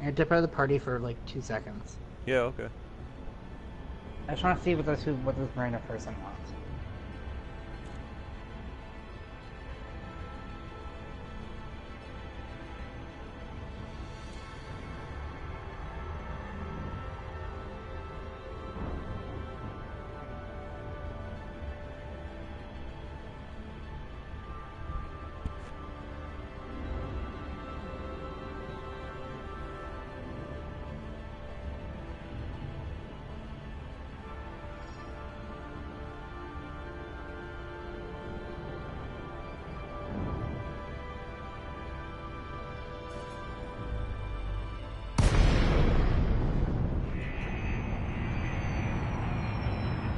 I dip out of the party for like 2 seconds. Yeah, okay. I just want to see what this random person wants.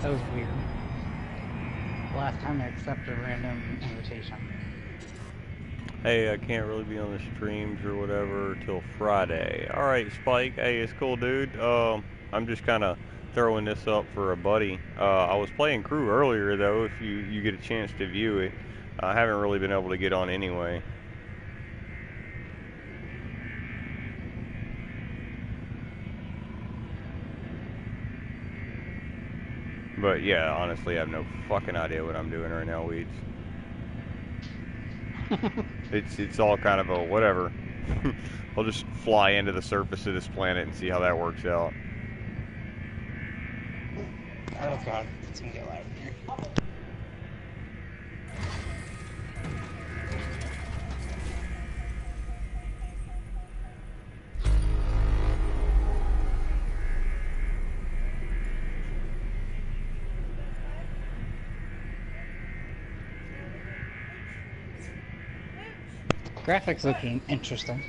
That was weird. The last time I accepted a random invitation. Hey, I can't really be on the streams or whatever till Friday. Alright, Spike. Hey, it's cool, dude. I'm just kind of throwing this up for a buddy. I was playing crew earlier, though, if you get a chance to view it. I haven't really been able to get on anyway. But yeah, honestly, I have no fucking idea what I'm doing right now, Weeds. It's all kind of a whatever. I'll just fly into the surface of this planet and see how that works out. Oh god, it's gonna get loud in here. Graphics looking interesting.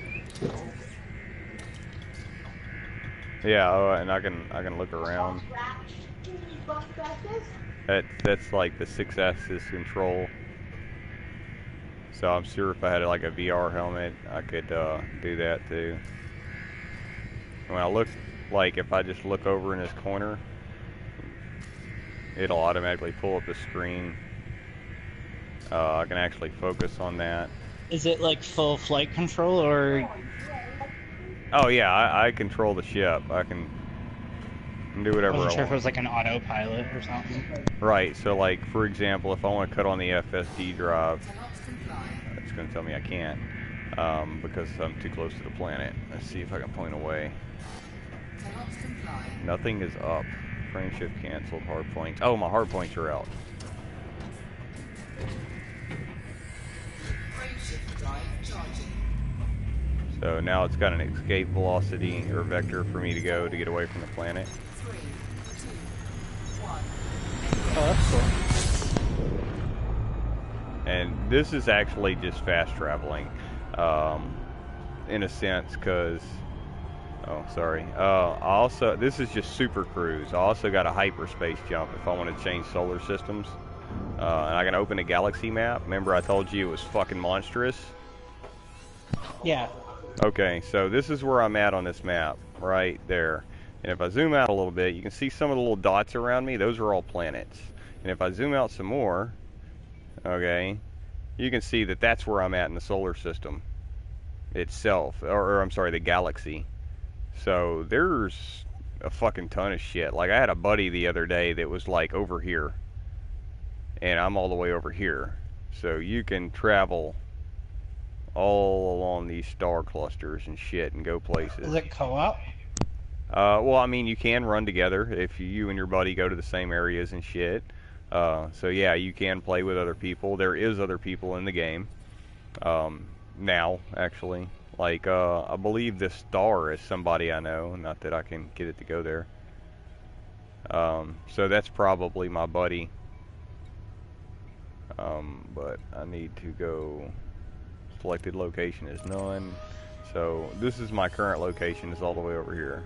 Yeah, and I can look around. That's like the 6-axis control. So I'm sure if I had like a VR helmet, I could do that too. When I look, like if I just look over in this corner, it'll automatically pull up the screen. I can actually focus on that. Is it like full flight control or? Oh yeah, I control the ship. I can do whatever I wasn't sure want. if it was like an autopilot or something. Right, so like for example, if I want to cut on the FSD drive, it's going to tell me I can't because I'm too close to the planet. Let's see if I can point away. Nothing is up. Frame shift canceled. Hard points. Oh, my hard points are out. So now it's got an escape velocity or vector for me to go to get away from the planet. Oh, that's cool. And this is actually just fast traveling, in a sense, because, oh, sorry. This is just super cruise. I also got a hyperspace jump if I want to change solar systems. And I can open a galaxy map. Remember I told you it was fucking monstrous? Yeah. Okay, so this is where I'm at on this map, right there. And if I zoom out a little bit, you can see some of the little dots around me. Those are all planets. And if I zoom out some more, okay, you can see that that's where I'm at in the solar system itself. Or I'm sorry, the galaxy. So there's a fucking ton of shit. Like, I had a buddy the other day that was, like, over here. And I'm all the way over here. So you can travel all along these star clusters and shit and go places. Is it co-op? Well, I mean, you can run together if you and your buddy go to the same areas and shit. So yeah, you can play with other people. There is other people in the game. Now, actually. Like, I believe this star is somebody I know. Not that I can get it to go there. So that's probably my buddy. But I need to go... Selected location is none. So this is my current location. It's all the way over here.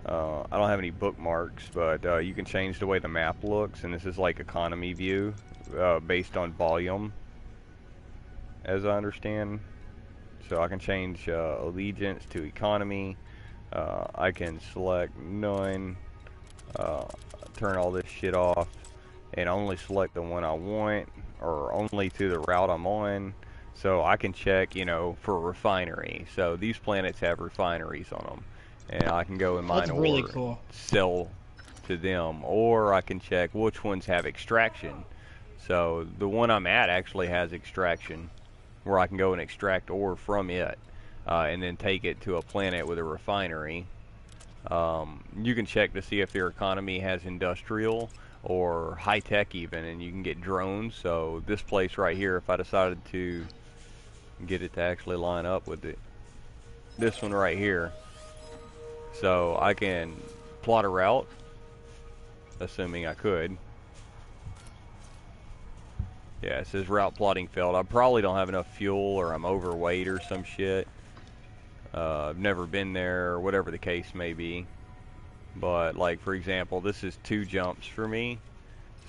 I don't have any bookmarks, but you can change the way the map looks, and this is like economy view based on volume, as I understand. So I can change allegiance to economy. I can select none, turn all this shit off, and only select the one I want, or only to the route I'm on. So I can check, you know, for a refinery. So these planets have refineries on them, and I can go and That's mine really ore and cool. sell to them, or I can check which ones have extraction. So the one I'm at actually has extraction, where I can go and extract ore from it, and then take it to a planet with a refinery. You can check to see if their economy has industrial or high tech even, and you can get drones. So this place right here, if I decided to get it to actually line up with it, this one right here, so I can plot a route, assuming I could. Yeah, it says route plotting failed. I probably don't have enough fuel, or I'm overweight or some shit. I've never been there, or whatever the case may be. But, like, for example, this is 2 jumps for me.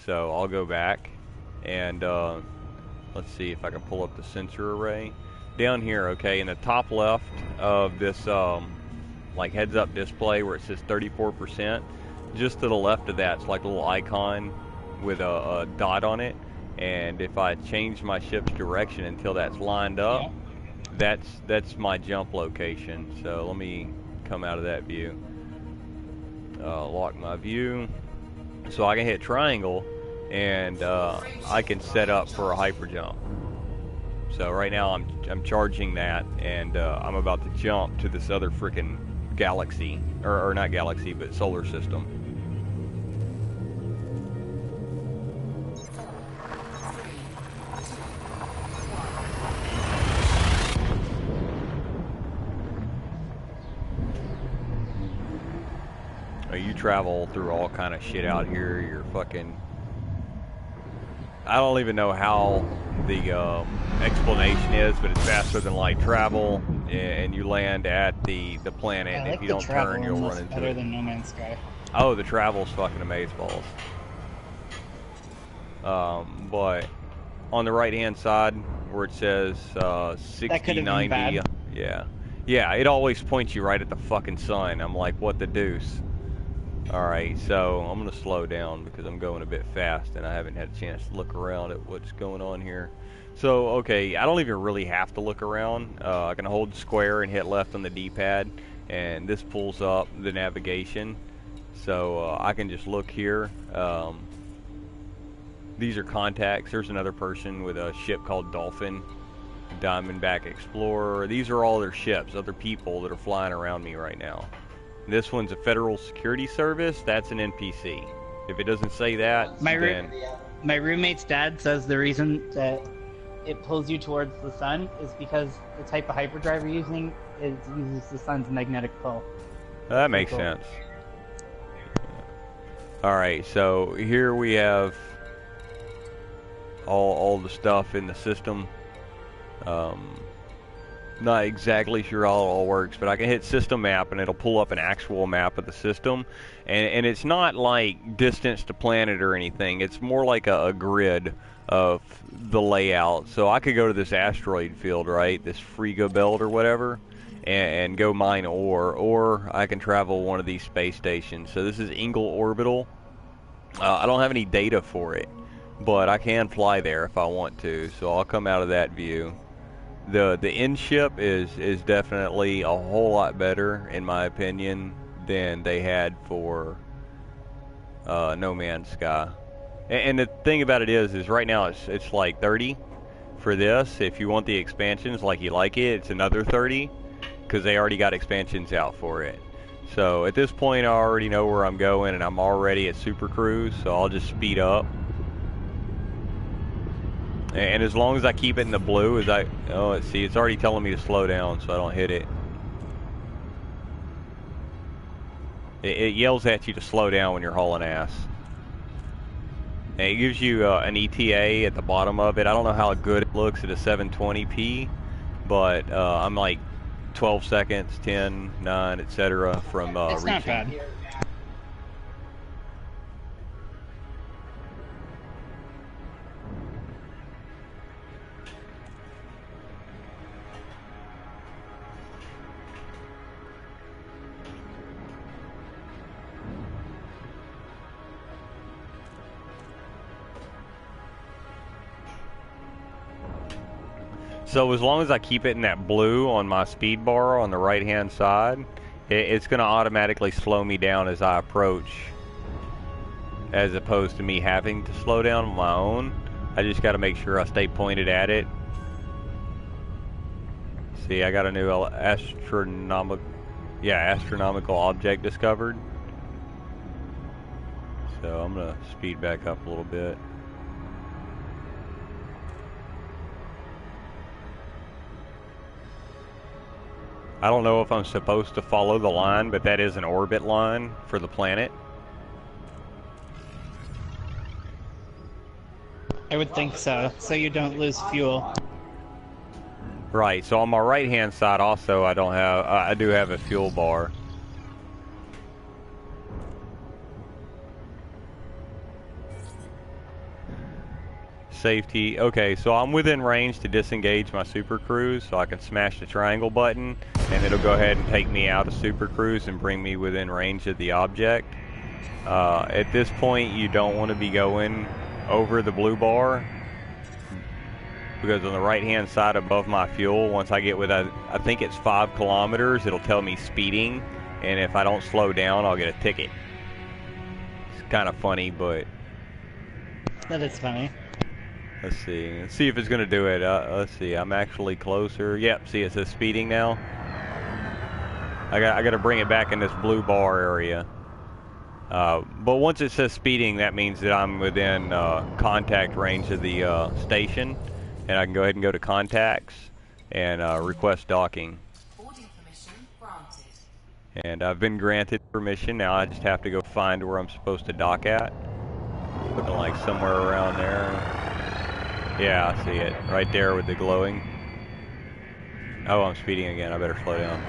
So I'll go back, and let's see if I can pull up the sensor array. Down here, okay, in the top left of this, like, heads-up display where it says 34%, just to the left of that, it's like a little icon with a dot on it. And if I change my ship's direction until that's lined up, Yeah. that's my jump location. So let me come out of that view. Lock my view. So I can hit triangle, and I can set up for a hyper jump. So right now I'm charging that, and I'm about to jump to this other freaking galaxy, or not galaxy, but solar system. You travel through all kind of shit out here. You're fucking... I don't even know how the explanation is, but it's faster than light travel, and you land at the planet, and if you don't turn, you'll run into better it. than No Man's Sky. Oh, the travel's fucking amazeballs. But on the right-hand side, where it says 60, That could have been 90, bad. yeah, it always points you right at the fucking sun. I'm like, what the deuce? Alright, so I'm going to slow down because I'm going a bit fast and I haven't had a chance to look around at what's going on here. So, okay, I don't even really have to look around. I can hold square and hit left on the D-pad, and this pulls up the navigation. So I can just look here. These are contacts. There's another person with a ship called Dolphin, Diamondback Explorer. These are all their ships, other people that are flying around me right now. This one's a Federal Security Service. That's an NPC. If it doesn't say that, then... My roommate's dad says the reason that it pulls you towards the sun is because the type of hyperdrive you're using uses the sun's magnetic pull. That makes sense. Alright, so here we have all the stuff in the system. Not exactly sure how it all works, but I can hit system map and it'll pull up an actual map of the system. And it's not like distance to planet or anything. It's more like a grid of the layout. So I could go to this asteroid field, right? This Friga belt or whatever, and go mine ore. Or I can travel one of these space stations. So this is Ingle Orbital. I don't have any data for it, but I can fly there if I want to. So I'll come out of that view. The in-ship is definitely a whole lot better, in my opinion, than they had for No Man's Sky. And the thing about it is right now it's like 30 for this. If you want the expansions like you like it, it's another 30 because they already got expansions out for it. So at this point, I already know where I'm going, and I'm already at Super Cruise, so I'll just speed up. And as long as I keep it in the blue, let's see, it's already telling me to slow down so I don't hit it. It yells at you to slow down when you're hauling ass. And it gives you an ETA at the bottom of it. I don't know how good it looks at a 720p, but I'm like 12 seconds, 10, 9, etc. from It's reaching. not bad. So as long as I keep it in that blue on my speed bar on the right hand side, it's going to automatically slow me down as I approach, as opposed to me having to slow down on my own. I just got to make sure I stay pointed at it. See, I got a new astronomical object discovered. So I'm going to speed back up a little bit. I don't know if I'm supposed to follow the line, but that is an orbit line for the planet. I would think so, so you don't lose fuel. Right, so on my right hand side also I do have a fuel bar. Safety. Okay, so I'm within range to disengage my Super Cruise, so I can smash the triangle button and it'll go ahead and take me out of Super Cruise and bring me within range of the object. At this point you don't want to be going over the blue bar, because on the right hand side above my fuel, once I get I think it's 5 kilometers, it'll tell me speeding, and if I don't slow down I'll get a ticket. It's kind of funny, but that is funny. Let's see if it's gonna do it. Let's see, I'm actually closer. Yep, see it says speeding now. I got to bring it back in this blue bar area. But once it says speeding, that means that I'm within contact range of the station, and I can go ahead and go to contacts and request docking. Boarding permission granted. And I've been granted permission. Now I just have to go find where I'm supposed to dock at. Looking like somewhere around there. Yeah, I see it. Right there with the glowing. Oh, I'm speeding again. I better slow down.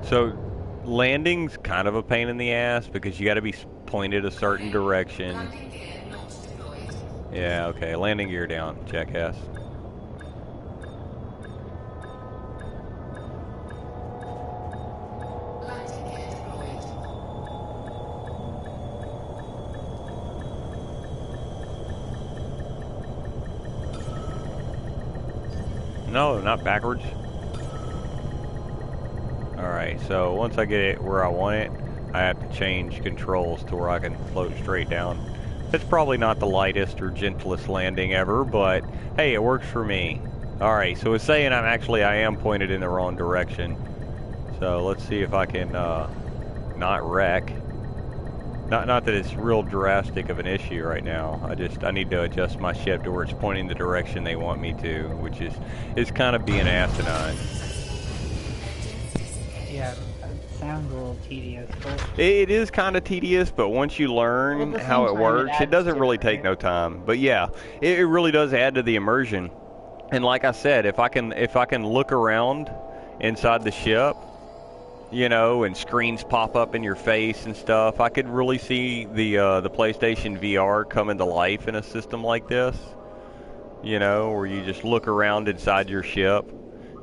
So, landing's kind of a pain in the ass because you got to be pointed a certain direction. Landing gear not deployed. Yeah, okay. Landing gear down, jackass. Landing gear deployed. No, not backwards. Alright, so once I get it where I want it, I have to change controls to where I can float straight down. It's probably not the lightest or gentlest landing ever, but hey, it works for me. Alright, so it's saying I am pointed in the wrong direction. So let's see if I can not wreck. Not that it's real drastic of an issue right now. I need to adjust my ship to where it's pointing the direction they want me to, which is kind of being asinine. Yeah, it sounds a little tedious, but It is kind of tedious, but once you learn how it works, it doesn't really take no time. But yeah, it really does add to the immersion. And like I said, if I can look around inside the ship, you know, and screens pop up in your face and stuff, I could really see the PlayStation VR come into life in a system like this. You know, where you just look around inside your ship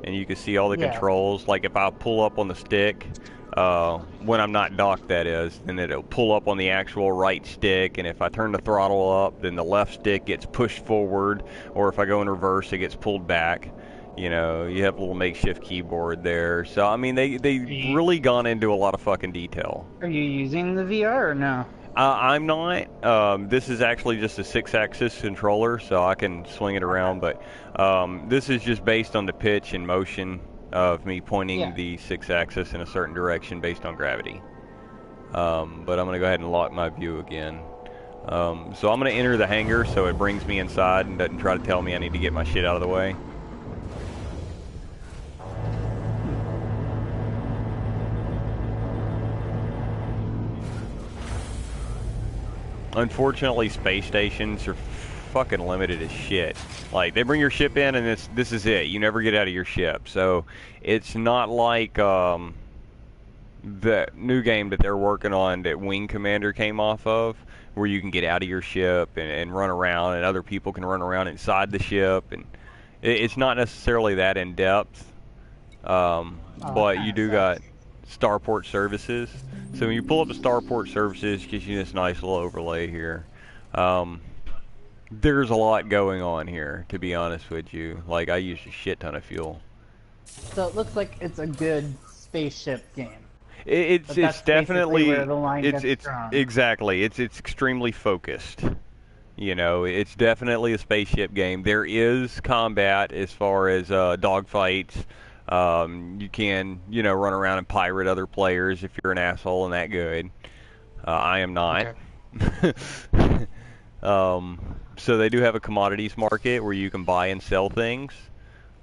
and you can see all the controls. Like if I pull up on the stick, when I'm not docked, that is, then it'll pull up on the actual right stick, and if I turn the throttle up, then the left stick gets pushed forward, or if I go in reverse, it gets pulled back. You know, you have a little makeshift keyboard there. So, I mean, they really gone into a lot of fucking detail. are you using the VR or no? I'm not. This is actually just a 6-axis controller, so I can swing it around, but this is just based on the pitch and motion of me pointing the 6-axis in a certain direction based on gravity. But I'm going to go ahead and lock my view again. So I'm going to enter the hangar so it brings me inside and doesn't try to tell me I need to get my shit out of the way. Unfortunately, space stations are fucking limited as shit. Like, they bring your ship in and this is it. You never get out of your ship. So, it's not like the new game that they're working on that Wing Commander came off of, where you can get out of your ship and run around, and other people can run around inside the ship. And it's not necessarily that in depth, but you do got Starport services. So when you pull up the Starport services, it gives you this nice little overlay here. There's a lot going on here, to be honest with you. Like, I use a shit ton of fuel. So it looks like it's a good spaceship game. It's But that's definitely basically where the line it's gets drawn. exactly it's extremely focused. You know, it's definitely a spaceship game. There is combat as far as dogfights. You can, you know, run around and pirate other players if you're an asshole and that good. I am not. Okay. So they do have a commodities market where you can buy and sell things.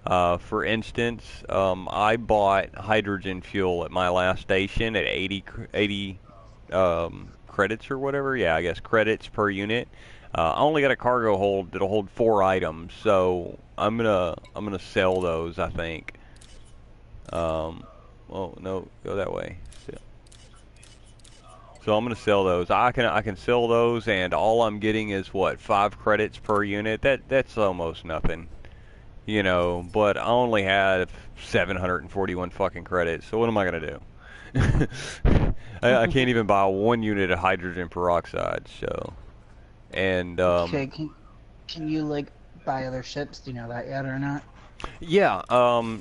For instance, I bought hydrogen fuel at my last station at 80 credits or whatever. Yeah, I guess credits per unit. I only got a cargo hold that'll hold 4 items, so I'm gonna sell those. I think. Oh no, go that way. So I'm gonna sell those. I can sell those, and all I'm getting is what, 5 credits per unit. That's almost nothing. You know, but I only have 741 fucking credits, so what am I gonna do? I can't even buy 1 unit of hydrogen peroxide, so. And, Okay, can you like buy other ships? Do you know that yet or not? yeah,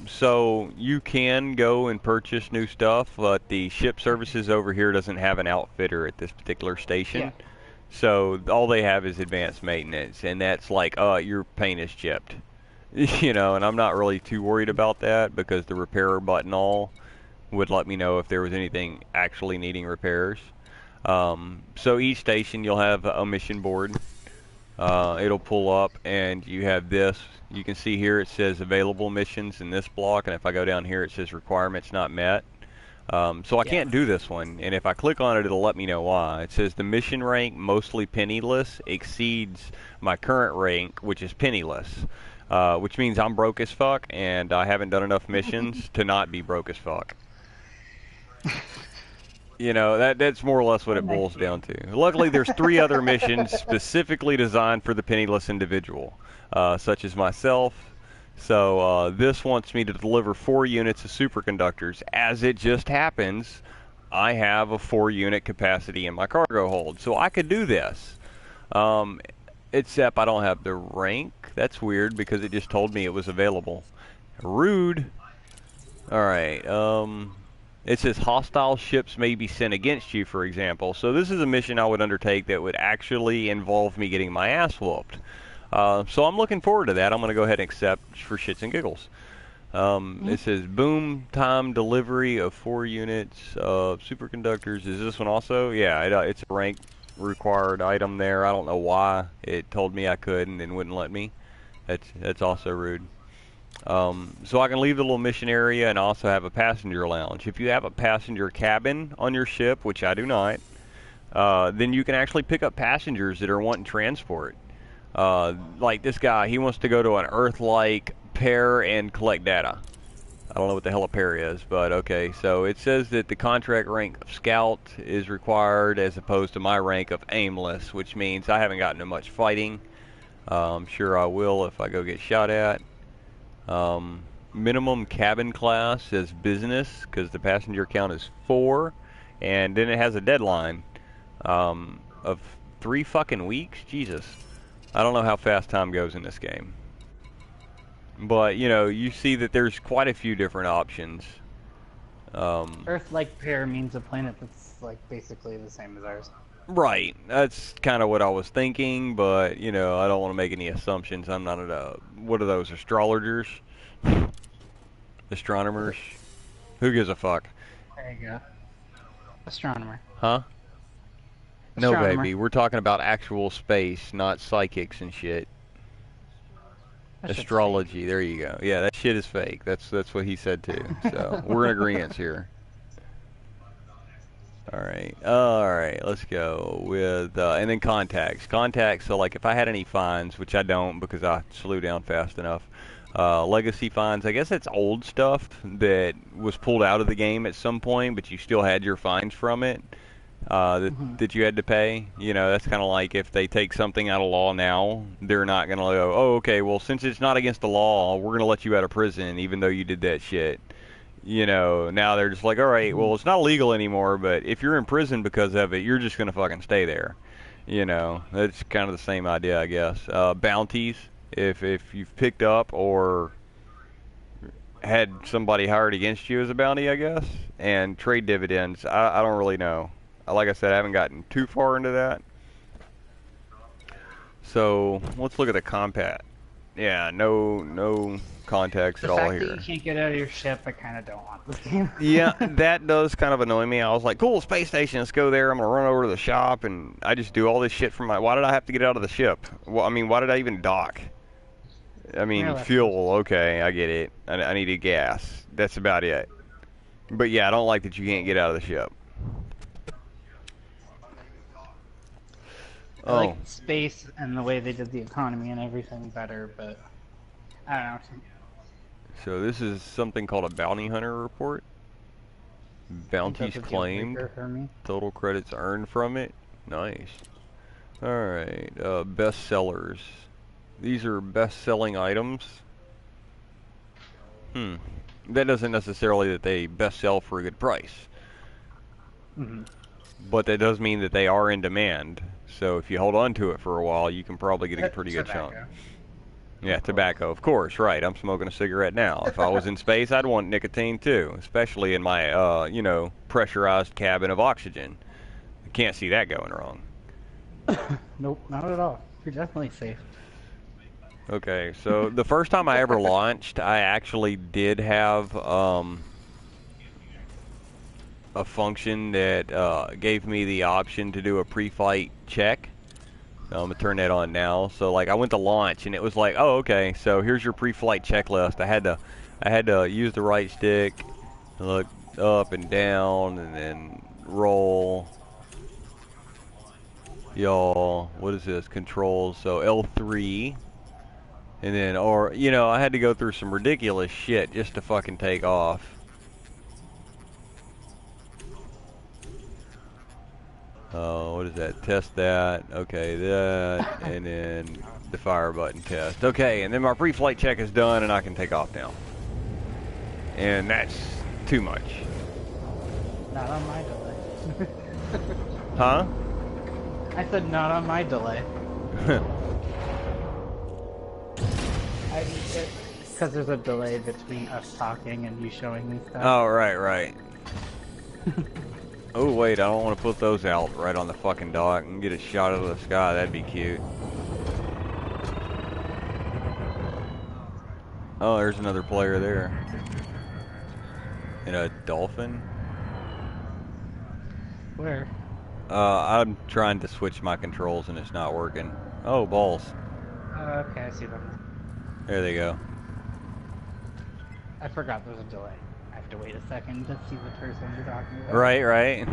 so you can go and purchase new stuff, but the ship services over here doesn't have an outfitter at this particular station. Yeah. So all they have is advanced maintenance, and that's like, your paint is chipped. You know, and I'm not really too worried about that because the repairer button all would let me know if there was anything actually needing repairs. So each station you'll have a mission board. It'll pull up and you have this. You can see here it says available missions in this block, and if I go down here it says requirements not met. So I can't do this one, and if I click on it it'll let me know why. It says the mission rank, mostly penniless, exceeds my current rank, which is penniless. Which means I'm broke as fuck, and I haven't done enough missions to not be broke as fuck. You know, that's more or less what it boils down to. Luckily, there's 3 other missions specifically designed for the penniless individual, such as myself. So this wants me to deliver 4 units of superconductors. As it just happens, I have a 4-unit capacity in my cargo hold, so I could do this. Except I don't have the rank. That's weird because it just told me it was available. Rude. Alright, it says hostile ships may be sent against you, for example. So this is a mission I would undertake that would actually involve me getting my ass whooped. So I'm looking forward to that. I'm going to go ahead and accept for shits and giggles. It says boom time delivery of 4 units of superconductors. Is this one also? Yeah, it's a rank required item there. I don't know why it told me I could and then wouldn't let me. That's also rude. So I can leave the little mission area and also have a passenger lounge. If you have a passenger cabin on your ship, which I do not, then you can actually pick up passengers that are wanting transport. Like this guy, he wants to go to an Earth-like pair and collect data. I don't know what the hell a pair is, but okay. So it says that the contract rank of scout is required as opposed to my rank of aimless, which means I haven't gotten to much fighting. I'm sure I will if I go get shot at. Minimum cabin class says business because the passenger count is 4, and then it has a deadline of 3 fucking weeks. Jesus, I don't know how fast time goes in this game. But, you know, you see that there's quite a few different options. Earth-like pair means a planet that's like basically the same as ours. Right. That's kind of what I was thinking, but, you know, I don't want to make any assumptions. I'm not what are those, astrologers? Astronomers? Who gives a fuck? There you go. Astronomer. Huh? No, Astronomer. baby. We're talking about actual space, not psychics and shit. That shit's Astrology. There you go. Yeah, that shit is fake. That's what he said too. So we're in agreement here. All right. Let's go with and then contacts. Contacts. So like if I had any fines, which I don't because I slew down fast enough. Legacy fines. I guess that's old stuff that was pulled out of the game at some point, but you still had your fines from it. That you had to pay. You know, that's kind of like if they take something out of law now, they're not going to go, oh, okay, well, since it's not against the law, we're going to let you out of prison even though you did that shit. You know, now they're just like, all right, well, it's not illegal anymore, but if you're in prison because of it, you're just going to fucking stay there. You know, it's kind of the same idea, I guess. Bounties, if you've picked up or had somebody hired against you as a bounty, I guess, and trade dividends. I don't really know. Like I said, I haven't gotten too far into that. So let's look at the compat. Yeah, no context The at all fact here. that you can't get out of your ship, I kind of don't want this game. Yeah, that does kind of annoy me. I was like, cool, space station, let's go there. I'm going to run over to the shop, and I just do all this shit from my... Why did I have to get out of the ship? Well, I mean, why did I even dock? I mean, Really? fuel, okay, I get it. I needed gas. That's about it. But yeah, I don't like that you can't get out of the ship. I like space and the way they did the economy and everything better, but I don't know. So this is something called a bounty hunter report. Bounties That's a deal claimed. breaker for me. Total credits earned from it. Nice. Alright, best sellers. These are best-selling items. That doesn't necessarily that they best sell for a good price. But that does mean that they are in demand. So if you hold on to it for a while, you can probably get a pretty good chunk. Yeah, tobacco, of course, right. I'm smoking a cigarette now. If I was in space, I'd want nicotine too, especially in my, you know, pressurized cabin of oxygen. I can't see that going wrong. Nope, not at all. You're definitely safe. Okay, so the first time I ever launched, I actually did have a function that gave me the option to do a pre-flight check. So I'm gonna turn that on now. So like I went to launch and it was like, oh okay, so here's your pre-flight checklist. I had to use the right stick, look up and down, and then roll. Y'all, what is this? Controls. So L3. And then, or, you know, I had to go through some ridiculous shit just to fucking take off. What is that? Test that. Okay, that. And then the fire button test. Okay, and then my pre-flight check is done and I can take off now. And that's too much. Not on my delay. Huh? I said not on my delay. Because there's a delay between us talking and you showing me stuff. Oh, right. Oh, wait, I don't want to put those out right on the fucking dock and get a shot out of the sky. That'd be cute. Oh, there's another player there. And a dolphin? Where? I'm trying to switch my controls and it's not working. Oh, balls. Okay, I see them. There they go. I forgot there's a delay. I have to wait a second to see the person you're talking about. Right.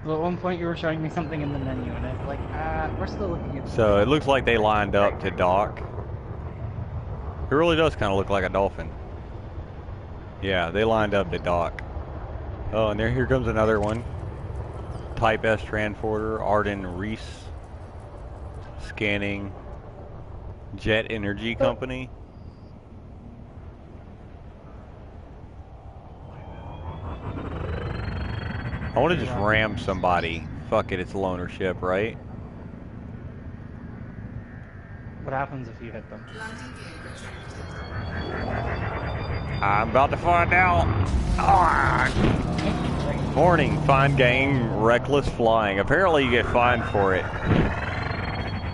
Well, at one point you were showing me something in the menu and I was like, we're still looking at So it looks like they lined up to dock. It really does kind of look like a dolphin. Yeah, they lined up to dock. Oh, and here comes another one. Type S transporter, Arden Reese. Scanning. Jet Energy Company. I want to just ram somebody. Fuck it, it's a loaner ship, right? What happens if you hit them? I'm about to find out. Ah. Warning, fine game, reckless flying. Apparently you get fined for it.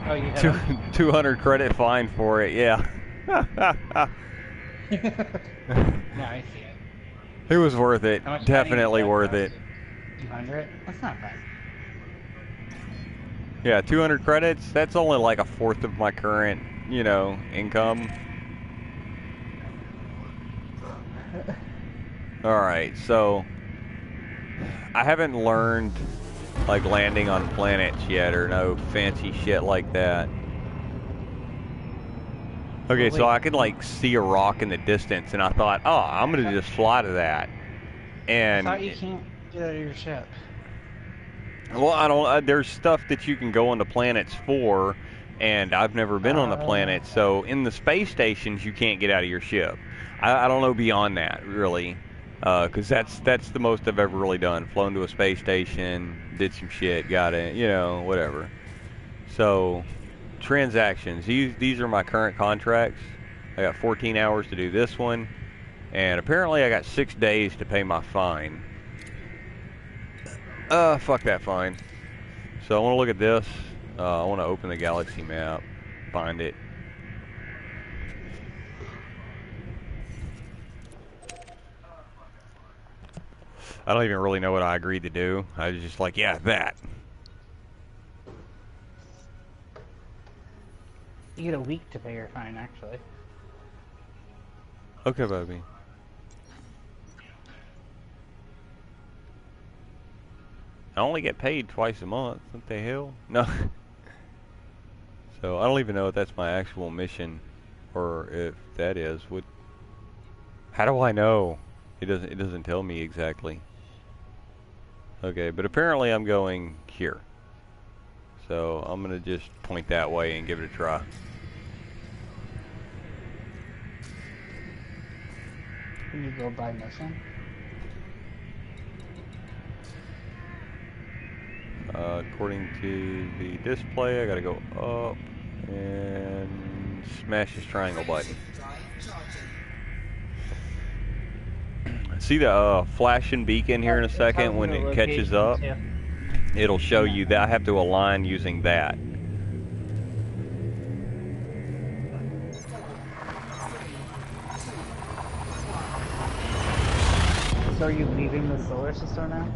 Oh, you hit them? 200 credit fine for it, yeah. No, I see it. It was worth it. How much Definitely money worth it. 200? That's not bad. Yeah, 200 credits, that's only like a fourth of my current, you know, income. Alright, so I haven't learned like landing on planets yet or no fancy shit like that. Okay, so I could like see a rock in the distance and I thought, oh, I'm gonna just fly to that. And I thought you can't get out of your ship. well, I don't. There's stuff that you can go on the planets for, and I've never been on the planet. So in the space stations, you can't get out of your ship. I don't know beyond that really. 'cause that's the most I've ever really done. Flown to a space station, did some shit, got it, you know, whatever. So, transactions. These are my current contracts. I got 14 hours to do this one, and apparently I got 6 days to pay my fine. Fuck that fine. So I want to look at this. I want to open the galaxy map, find it. I don't even really know what I agreed to do. I was just like, yeah, that. You get a week to pay your fine, actually. Okay, baby. I only get paid twice a month. What the hell? No. So I don't even know if that's my actual mission, or if that is. What? How do I know? It doesn't tell me exactly. Okay, but apparently I'm going here. So I'm gonna just point that way and give it a try. Can you go by mission? According to the display, I gotta go up and smash this triangle button. See the flashing beacon here in a second when it catches up? It'll show you that I have to align using that. So are you leaving the solar system now?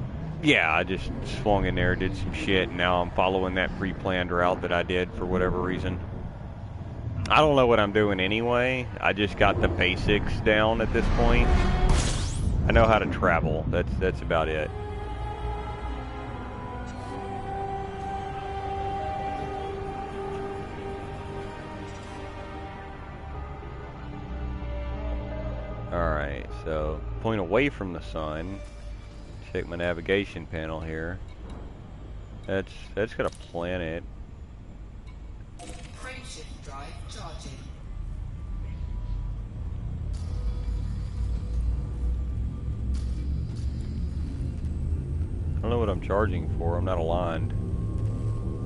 Yeah, I just swung in there, did some shit, and now I'm following that pre-planned route that I did for whatever reason. I don't know what I'm doing anyway. I just got the basics down at this point. I know how to travel. That's about it. Alright, so point away from the sun. Check my navigation panel here. That's got a planet. Frameshift drive charging. I don't know what I'm charging for. I'm not aligned.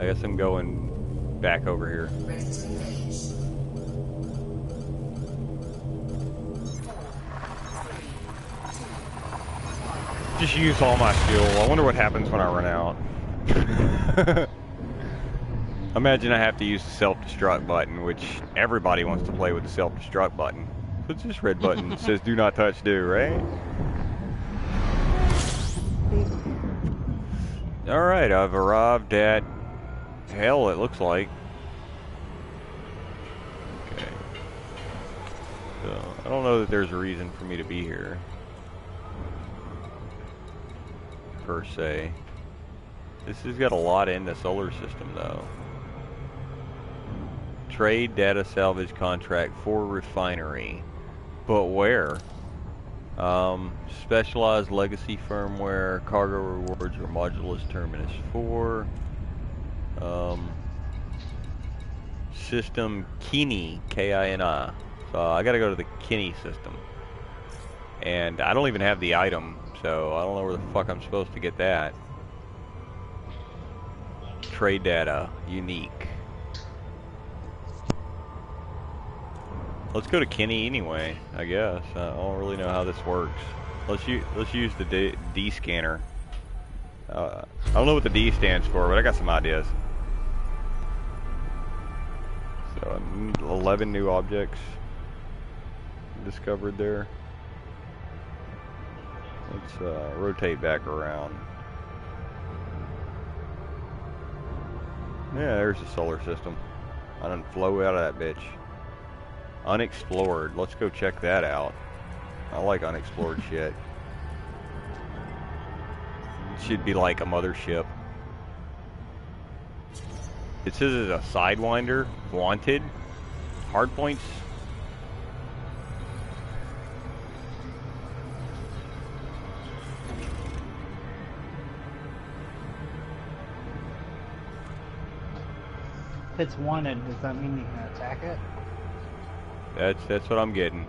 I guess I'm going back over here. Ready to engage. 4, 3, 2, Just use all my fuel. I wonder what happens when I run out. Imagine I have to use the self-destruct button, which everybody wants to play with the self-destruct button. So it's this red button that says do not touch do, right? Alright, I've arrived at hell, it looks like. Okay. So, I don't know that there's a reason for me to be here. Per se. This has got a lot in the solar system, though. Trade data salvage contract for refinery. But where? Specialized legacy firmware, cargo rewards, or modulus terminus 4. System Kini, K-I-N-I. So I gotta go to the Kini system. And I don't even have the item, so I don't know where the fuck I'm supposed to get that. Trade data, unique. Let's go to Kenny anyway, I guess. I don't really know how this works. Let's use the D scanner. I don't know what the D stands for, but I got some ideas. So 11 new objects discovered there. Let's rotate back around. Yeah, there's the solar system. I done flew out of that bitch. Unexplored. Let's go check that out. I like unexplored shit. It should be like a mothership. It says it's a Sidewinder. Wanted. Hardpoints. If it's wanted, does that mean you can attack it? That's what I'm getting.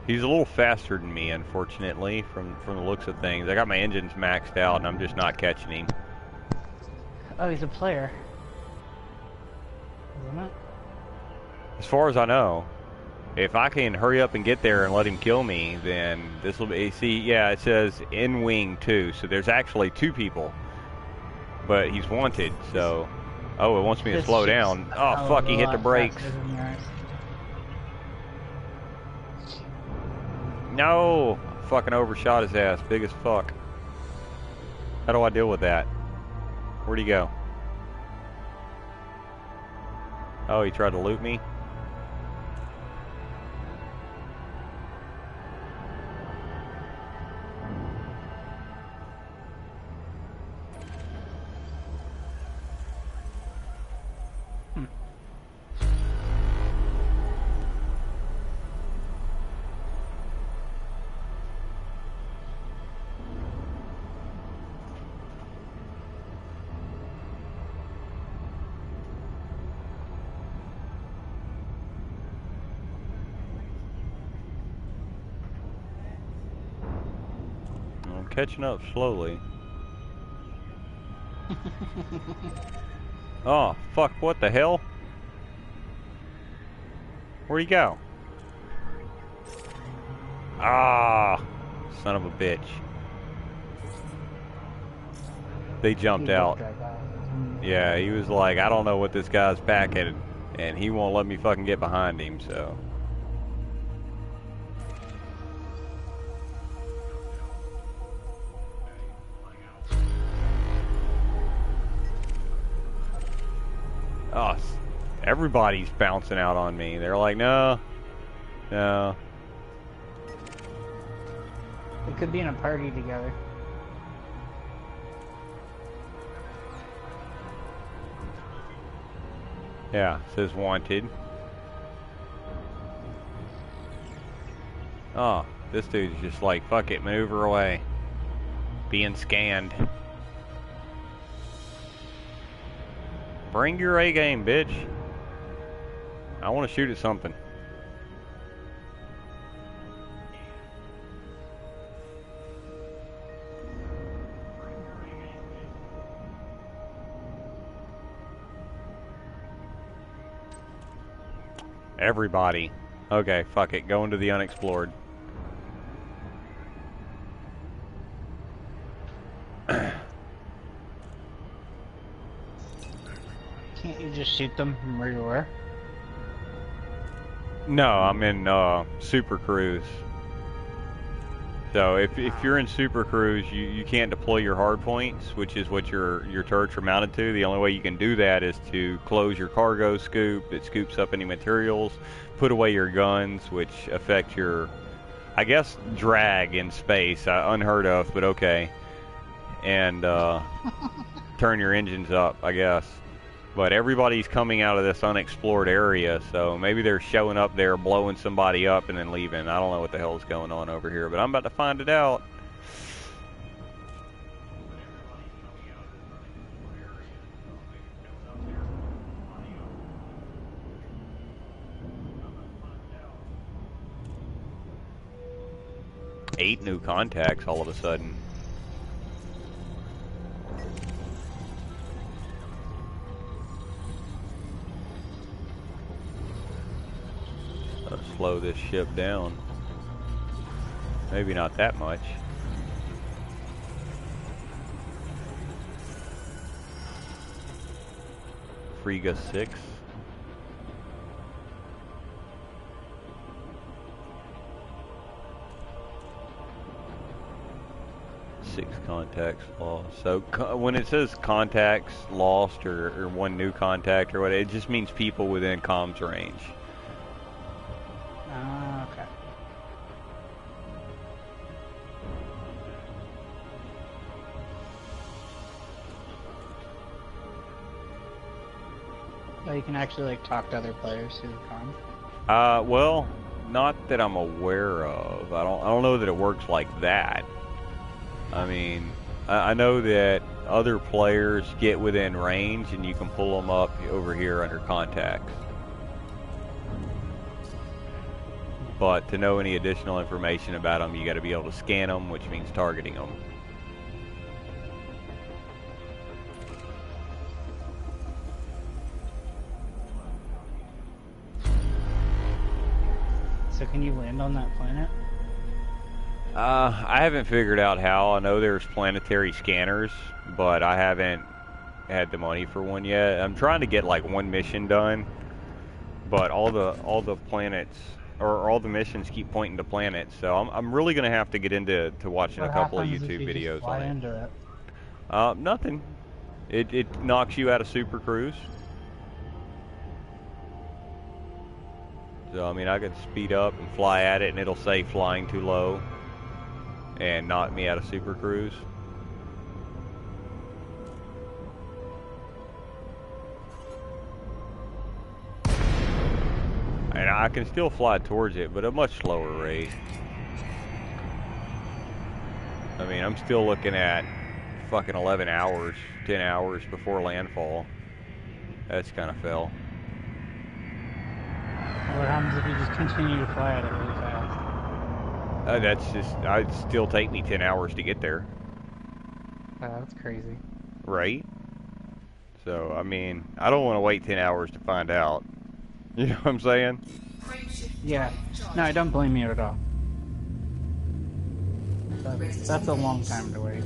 He's a little faster than me, unfortunately, from the looks of things. I got my engines maxed out, and I'm just not catching him. Oh, he's a player. Isn't it? As far as I know, if I can hurry up and get there and let him kill me, then this will be... See, yeah, it says in wing 2, so there's actually 2 people. But he's wanted, so... Oh, it wants me to slow down. Oh, fuck, he hit the brakes. No! Fucking overshot his ass. Big as fuck. How do I deal with that? Where'd he go? Oh, he tried to loot me? Catching up slowly. Oh, fuck, what the hell? Where'd he go? Ah, son of a bitch. They jumped out. Yeah, he was like, I don't know what this guy's packing, and he won't let me fucking get behind him, so... Oh, everybody's bouncing out on me. They're like, no, no. We could be in a party together. Yeah, says wanted. Oh, this dude's just like, fuck it, maneuver away. Being scanned. Bring your A game, bitch. I want to shoot at something. Everybody. Okay, fuck it. Go into the unexplored. Can't you just shoot them from where you were? No, I'm in Super Cruise. So if you're in Super Cruise, you can't deploy your hard points, which is what your turrets are mounted to. The only way you can do that is to close your cargo scoop. It scoops up any materials. Put away your guns, which affect your, I guess, drag in space. Unheard of, but okay. And turn your engines up, I guess. But everybody's coming out of this unexplored area, so maybe they're showing up there, blowing somebody up, and then leaving. I don't know what the hell is going on over here, but I'm about to find it out. Eight new contacts all of a sudden. Slow this ship down. Maybe not that much. Frega 6. Six contacts lost. So when it says contacts lost or one new contact or what, it just means people within comms range. Okay. So you can actually like talk to other players through the comm. Well, not that I'm aware of. I don't know that it works like that. I mean, I know that other players get within range and you can pull them up over here under contacts. But to know any additional information about them, you got to be able to scan them, which means targeting them. So can you land on that planet? I haven't figured out how. I know there's planetary scanners, but I haven't had the money for one yet. I'm trying to get like one mission done, but all the planets or all the missions keep pointing to planets. So I'm really gonna have to get into watching What a couple of happens if YouTube you just videos fly on it. into it? Nothing. It knocks you out of Super Cruise. So I mean, I could speed up and fly at it, and it'll say flying too low, and knock me out of Super Cruise. And I can still fly towards it, but at a much slower rate. I mean, I'm still looking at fucking 11 hours, 10 hours before landfall. That's kind of fell. What happens if you just continue to fly at it really fast? It'd still take me 10 hours to get there. That's crazy. Right? So, I mean, I don't want to wait 10 hours to find out. You know what I'm saying? Yeah. No, I don't blame you at all. That's a long time to wait.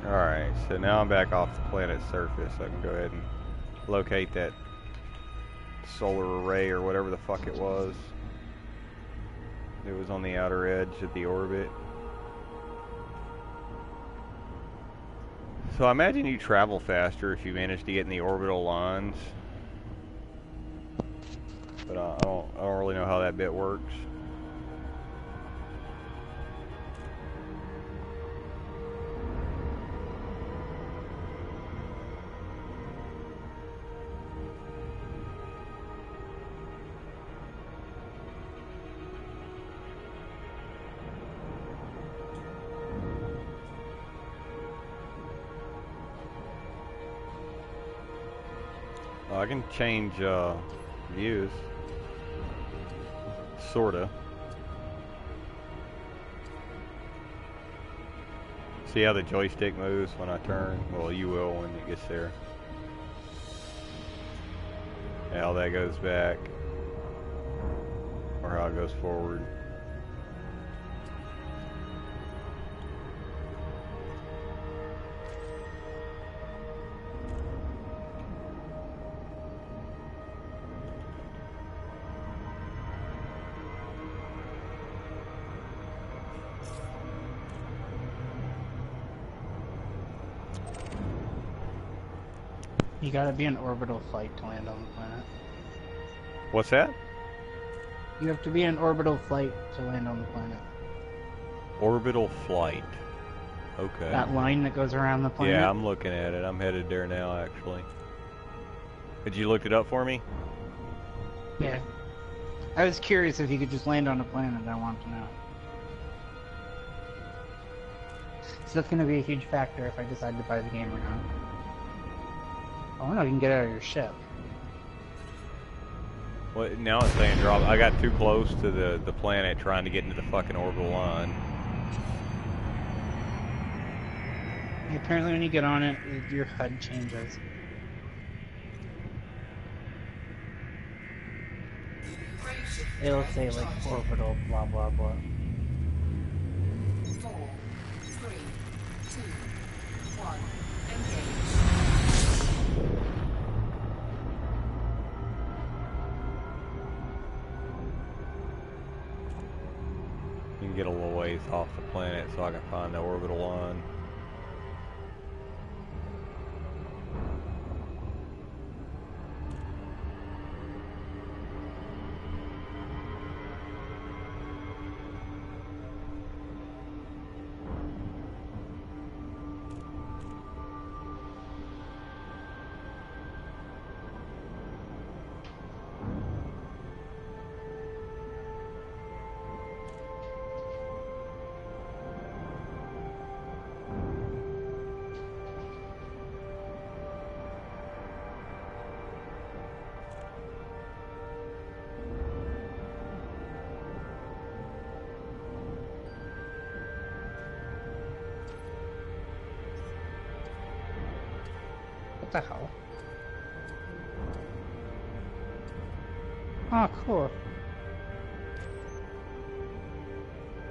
Alright, so now I'm back off the planet's surface. I can go ahead and locate that solar array or whatever the fuck it was. It was on the outer edge of the orbit. So I imagine you travel faster if you manage to get in the orbital lines. But I don't really know how that bit works. I can change views, sorta. See how the joystick moves when I turn? Well, you will when it gets there. How that goes back, or how it goes forward. You gotta be in orbital flight to land on the planet. What's that? You have to be in orbital flight to land on the planet. Orbital flight. Okay. That line that goes around the planet? Yeah, I'm looking at it. I'm headed there now, actually. Did you look it up for me? Yeah. I was curious if you could just land on a planet, I want to know. So that's gonna be a huge factor if I decide to buy the game or not. Oh no, you can get out of your ship. Well, now it's saying drop. I got too close to the planet trying to get into the fucking orbital line. Apparently when you get on it, your HUD changes. It'll say like orbital blah blah blah. 4, 3, 2, 1, engage. You can get a little ways off the planet so I can find the orbital line. What the hell? Oh, cool.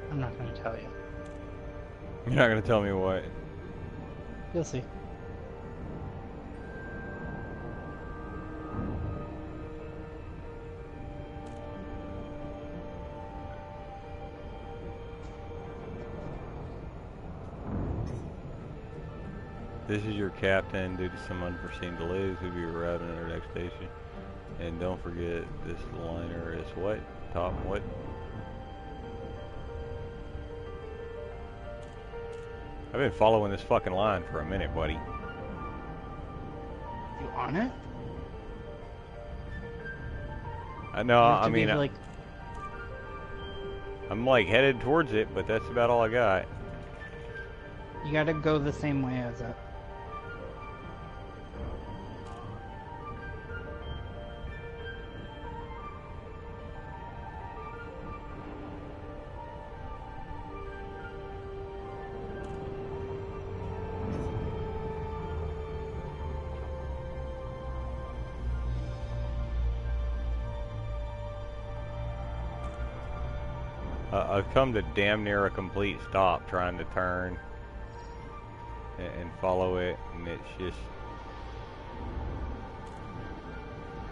I'm not gonna tell you. You're not gonna tell me what? You'll see. This is your captain. Due to some unforeseen delays, we'll be arriving at our next station. And don't forget, this liner is what? Top what? I've been following this fucking line for a minute, buddy. You on it? I know, You have to I mean, be, like... I'm like headed towards it, but that's about all I got. You gotta go the same way as it. I've come to damn near a complete stop trying to turn and follow it, and it's just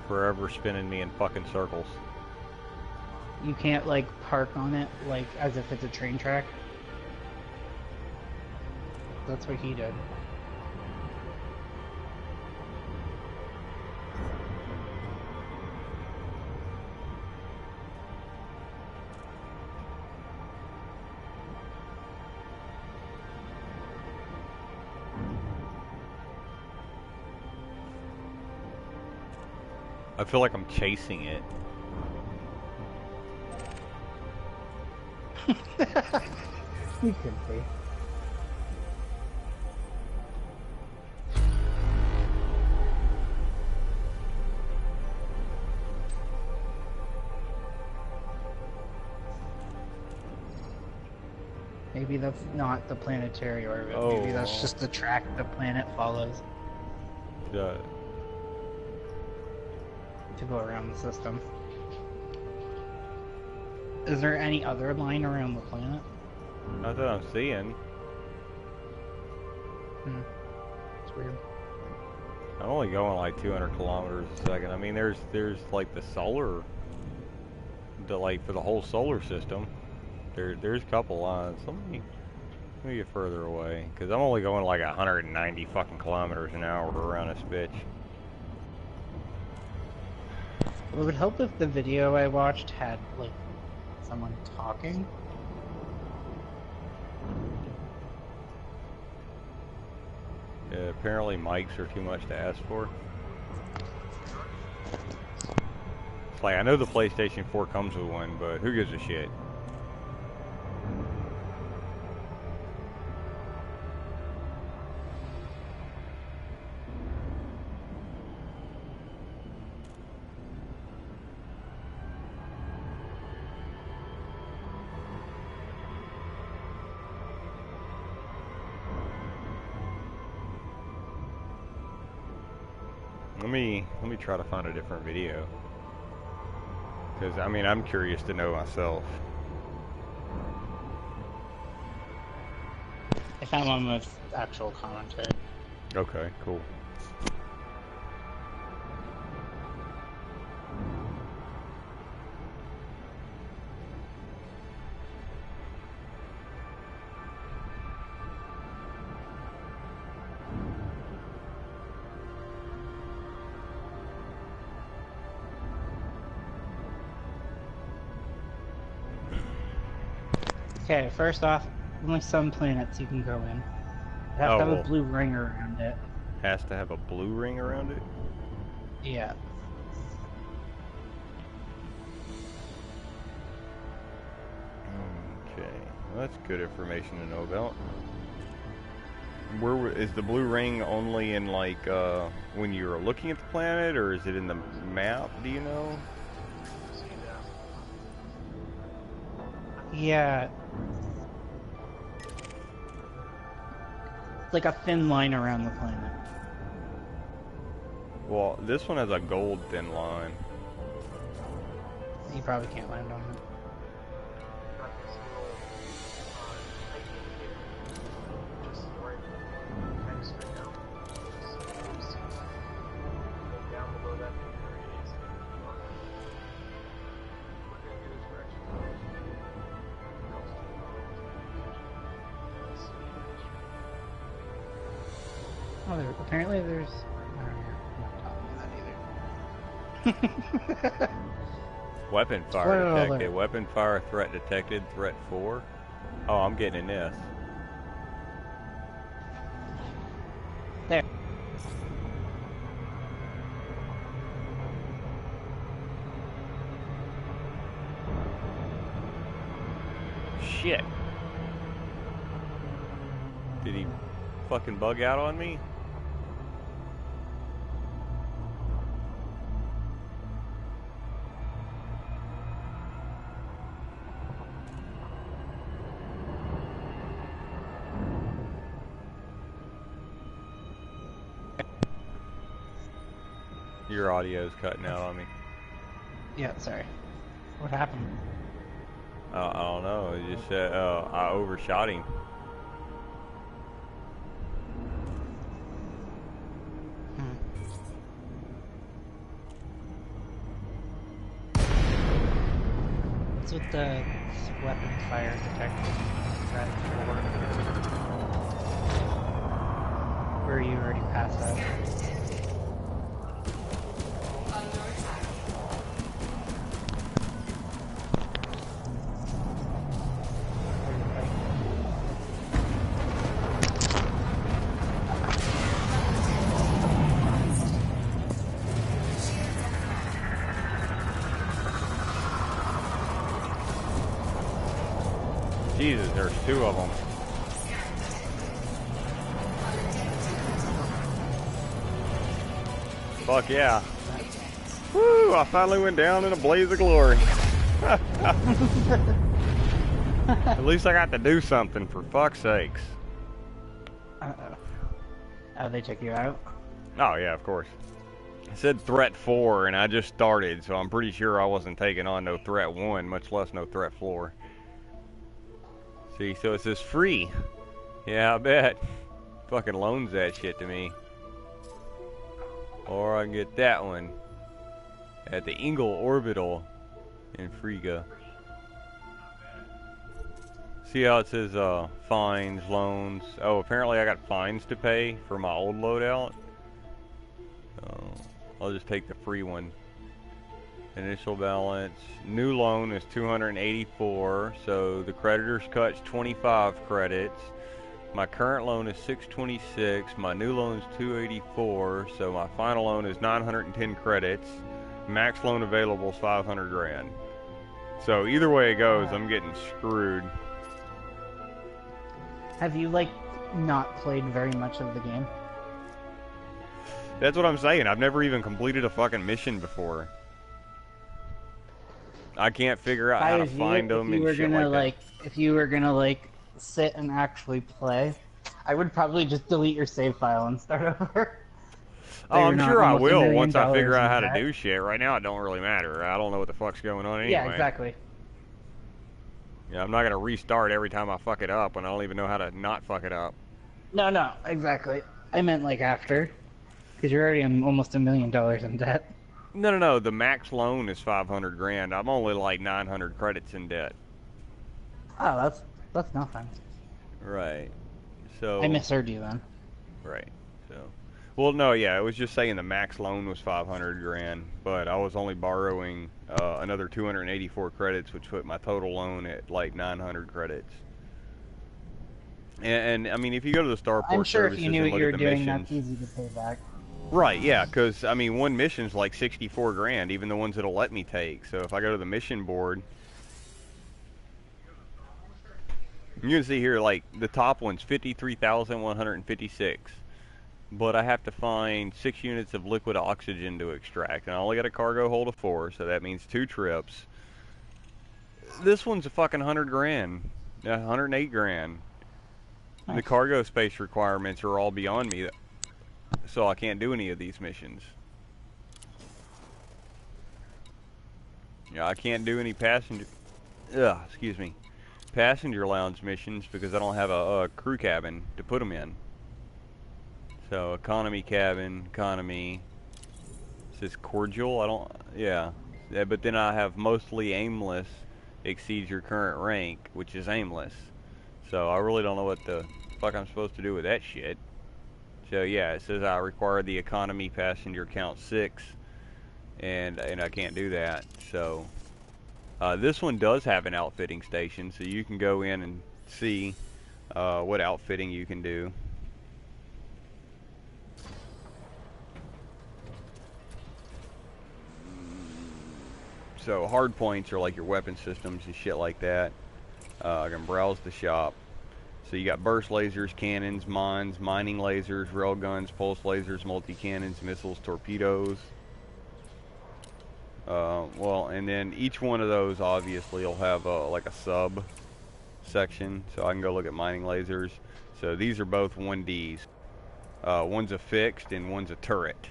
forever spinning me in fucking circles. You can't, like, park on it, like, as if it's a train track. That's what he did. I feel like I'm chasing it. You could be. Maybe that's not the planetary orbit. Oh. Maybe that's just the track the planet follows Yeah. to go around the system. Is there any other line around the planet? Not that I'm seeing. It's weird. I'm only going like 200 kilometers a second. I mean, there's like the solar, like for the whole solar system. There's a couple lines. Let me get further away, because I'm only going like 190 fucking kilometers an hour around this bitch. It would help if the video I watched had, like, someone talking. Yeah, apparently mics are too much to ask for. It's like, I know the PlayStation 4 comes with one, but who gives a shit? Let me try to find a different video, because I mean, I'm curious to know myself. I found one with actual commentary. Okay, cool. Okay, first off, only some planets you can go in. You have to have a blue ring around it. Has to have a blue ring around it? Yeah. Okay, well, that's good information to know about. Where is the blue ring only in, like, when you're looking at the planet, or is it in the map, do you know? Yeah. It's like a thin line around the planet. Well, this one has a gold thin line. You probably can't land on it. Oh, apparently there's... I'm not talking about that either. Weapon fire detected. Weapon fire threat detected. Threat 4. Oh, I'm getting in this. There. Shit. Did he fucking bug out on me? Your audio's cutting out on me. Yeah, sorry. What happened? I don't know. It just said I overshot him. What's with the weapon fire detected? Threat 4? Where you already passed that? Jesus, there's 2 of them. Fuck yeah. Woo, I finally went down in a blaze of glory. At least I got to do something, for fuck's sakes. Uh-oh. Oh, they took you out? Oh yeah, of course. It said threat 4 and I just started, so I'm pretty sure I wasn't taking on no threat 1, much less no threat 4. See, so it says free. Yeah, I bet. Fucking loans that shit to me. Or I can get that one at the Ingle Orbital in Friga. See how it says fines, loans. Oh, apparently I got fines to pay for my old loadout. I'll just take the free one. Initial balance. New loan is 284, so the creditor's cut's 25 credits. My current loan is 626. My new loan is 284, so my final loan is 910 credits. Max loan available is 500 grand. So either way it goes, I'm getting screwed. Have you, like, not played very much of the game? That's what I'm saying. I've never even completed a fucking mission before. I can't figure out how to find them and shit like that. If you were gonna, like, sit and actually play, I would probably just delete your save file and start over. Oh, I'm sure I will once I figure out how to do shit. Right now it don't really matter. I don't know what the fuck's going on anyway. Yeah, exactly. Yeah, I'm not gonna restart every time I fuck it up when I don't even know how to not fuck it up. No, exactly. I meant, like, after. Because you're already almost $1 million in debt. No. The max loan is 500 grand. I'm only like 900 credits in debt. Oh, that's nothing. Right. So I misheard you then. Right. So, well, no, yeah, it was just saying the max loan was 500 grand, but I was only borrowing another 284 credits, which put my total loan at like 900 credits. And I mean, if you go to the Starport I'm sure services if you knew and what look you at were the doing, missions, that's easy to pay back. Right, yeah, because, I mean, one mission's like 64 grand, even the ones it'll let me take. So if I go to the mission board, you can see here, like, the top one's 53,156. But I have to find 6 units of liquid oxygen to extract. And I only got a cargo hold of 4, so that means 2 trips. This one's a fucking 100 grand. 108 grand. Nice. The cargo space requirements are all beyond me, so I can't do any of these missions. Yeah, I can't do any excuse me, passenger lounge missions because I don't have a crew cabin to put them in. So economy cabin, economy. It says cordial. Yeah. Yeah, but then I have mostly aimless exceeds your current rank, which is aimless. So I really don't know what the fuck I'm supposed to do with that shit. So yeah, it says I require the economy passenger count 6, and I can't do that. So this one does have an outfitting station, so you can go in and see what outfitting you can do. So hard points are like your weapon systems and shit like that. I can browse the shop. So you got burst lasers, cannons, mines, mining lasers, railguns, pulse lasers, multi-cannons, missiles, torpedoes. Well, and then each one of those obviously will have like a sub section. So I can go look at mining lasers. So these are both 1Ds. One's a fixed and one's a turret,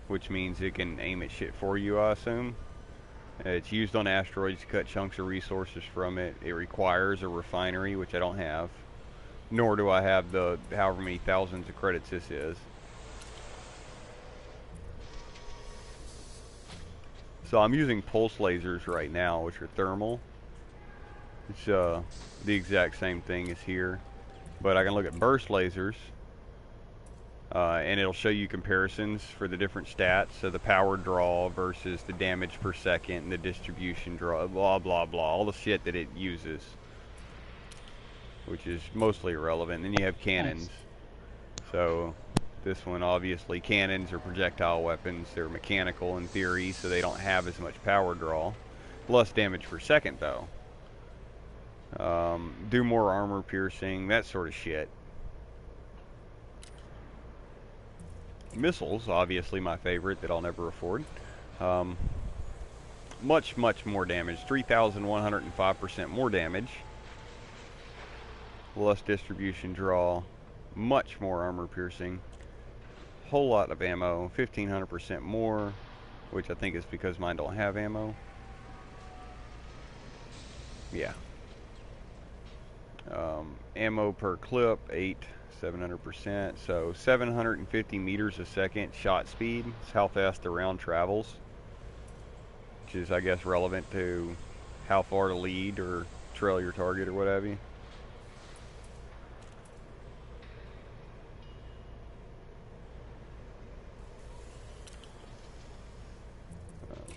which means it can aim at shit for you, I assume. It's used on asteroids to cut chunks of resources from it. It requires a refinery, which I don't have. Nor do I have the however many thousands of credits this is. So I'm using pulse lasers right now, which are thermal. It's the exact same thing as here. But I can look at burst lasers. And it'll show you comparisons for the different stats. So the power draw versus the damage per second and the distribution draw, blah, blah, blah. All the shit that it uses, which is mostly irrelevant. Then you have cannons. Nice. So this one, obviously, cannons are projectile weapons. They're mechanical in theory, so they don't have as much power draw. Less damage per second, though. Do more armor piercing, that sort of shit. Missiles, obviously my favorite that I'll never afford. Much, much more damage. 3,105% more damage. Less distribution draw. Much more armor piercing. Whole lot of ammo. 1,500% more, which I think is because mine don't have ammo. Yeah. Ammo per clip, 700%. So 750 meters a second shot speed is how fast the round travels, which is, I guess, relevant to how far to lead or trail your target or what have you.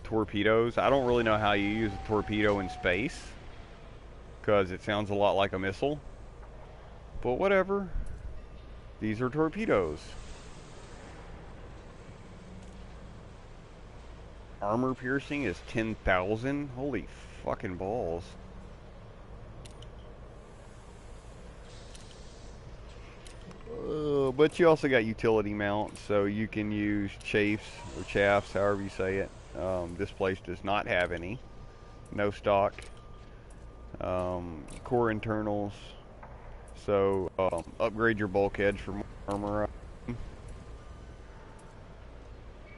Torpedoes. I don't really know how you use a torpedo in space, because it sounds a lot like a missile. But whatever. These are torpedoes. Armor piercing is 10,000. Holy fucking balls. But you also got utility mounts, so you can use chafes or chaffs, however you say it. This place does not have any. No stock. Core internals. So upgrade your bulkheads for more armor.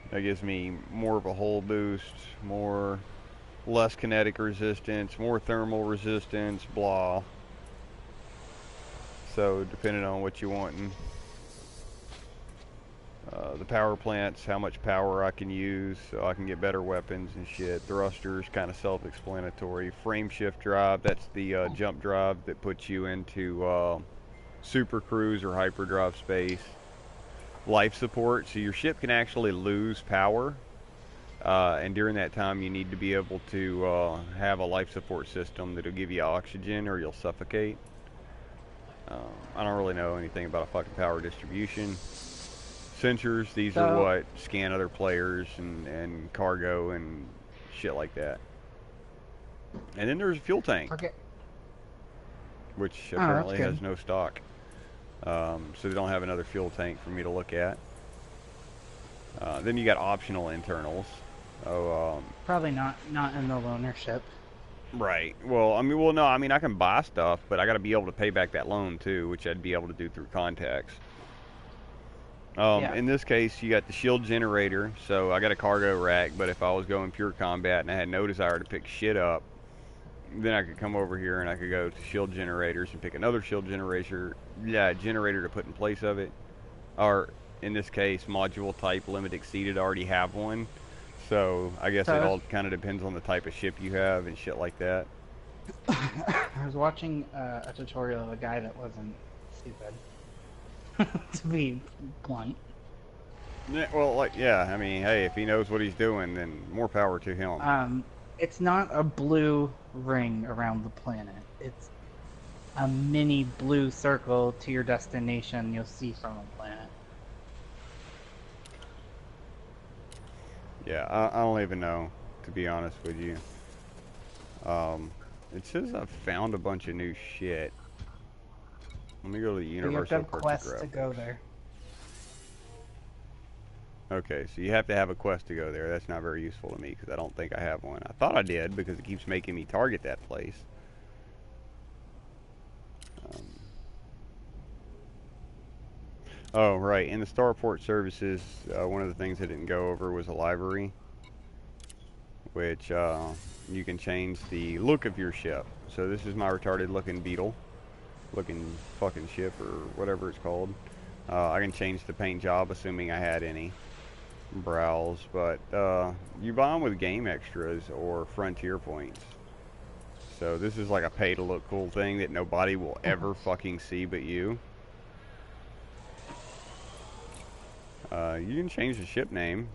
That gives me more of a hull boost, less kinetic resistance, more thermal resistance, blah. So depending on what you want. The power plants, how much power I can use so I can get better weapons and shit. Thrusters, kind of self-explanatory. Frame shift drive, that's the jump drive that puts you into super cruise or hyperdrive space. Life support, so your ship can actually lose power, and during that time you need to be able to have a life support system that'll give you oxygen or you'll suffocate. I don't really know anything about a fucking power distribution. Sensors, these are what scan other players and cargo and shit like that. And then there's a fuel tank, which apparently has no stock. So they don't have another fuel tank for me to look at. Then you got optional internals. Probably not in the loaner ship. Right. Well, no, I can buy stuff, but I got to be able to pay back that loan too, which I'd be able to do through contacts. Yeah. In this case, you got the shield generator, so I got a cargo rack, but if I was going pure combat and I had no desire to pick shit up, then I could come over here and I could go to shield generators and pick another shield generator to put in place of it. Or, in this case, module type limit exceeded, I already have one. So, I guess it So all kind of depends on the type of ship you have and shit like that. I was watching a tutorial of a guy that wasn't stupid, to be blunt. Yeah, well, like, yeah, I mean, hey, if he knows what he's doing, then more power to him. It's not a blue ring around the planet. It's a mini blue circle to your destination you'll see from a planet. Yeah, I don't even know, to be honest with you. It says I've found a bunch of new shit. Let me go to the But you have to Universal have quests to go Cartograph. there. Okay, so you have to have a quest to go there. That's not very useful to me because I don't think I have one. I thought I did because it keeps making me target that place. Um, oh, right. In the Starport services, one of the things I didn't go over was a livery, which you can change the look of your ship. So this is my retarded looking Beetle, looking fucking ship or whatever it's called. I can change the paint job, assuming I had any. Browse, but you buy them with game extras or frontier points. So this is like a pay to look cool thing that nobody will ever fucking see but you. You can change the ship name.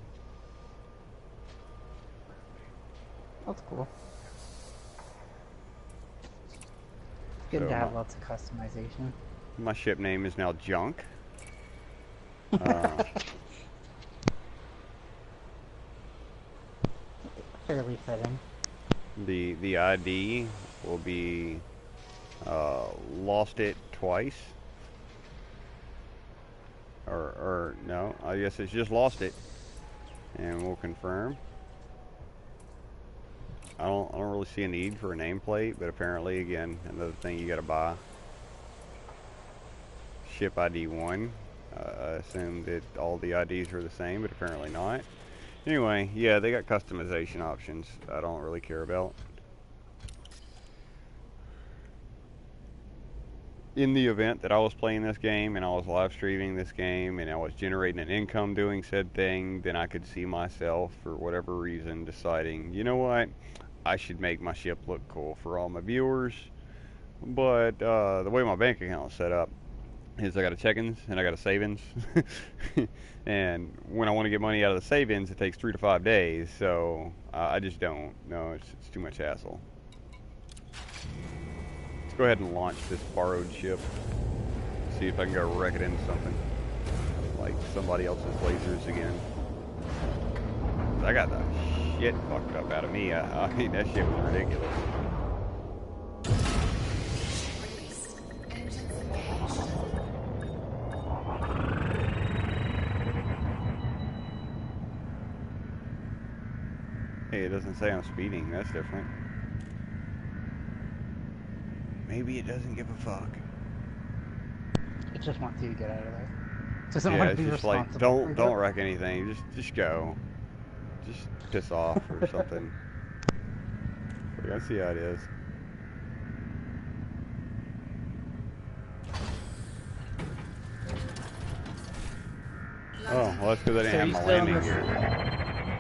That's cool. Good So to have lots of customization. my ship name is now Junk. Fairly fitting. The ID will be lost it twice. Or no, I guess it's just lost it. And we'll confirm. I don't really see a need for a nameplate, but apparently, again, another thing you gotta buy. Ship ID 1. I assume that all the IDs are the same, but apparently not. Anyway, yeah, they got customization options I don't really care about. In the event that I was playing this game and I was live streaming this game and I was generating an income doing said thing, then I could see myself, for whatever reason, deciding, you know what, I should make my ship look cool for all my viewers. But the way my bank account is set up is I got a check-ins and I got a savings. And when I want to get money out of the savings, it takes 3 to 5 days, so I just don't. No, it's too much hassle. Let's go ahead and launch this borrowed ship. See if I can go wreck it into something. Like somebody else's lasers again. I got the shit fucked up out of me. I mean, that shit was ridiculous. Release. Engines engaged. Hey, it doesn't say I'm speeding. That's different. Maybe it doesn't give a fuck. It just wants you to get out of there. It doesn't Yeah, want to it's be just like, responsible. don't wreck anything. Just go. Just piss off or something. I see how it is. Oh, well, that's because I didn't So have you my still in landing this- gear.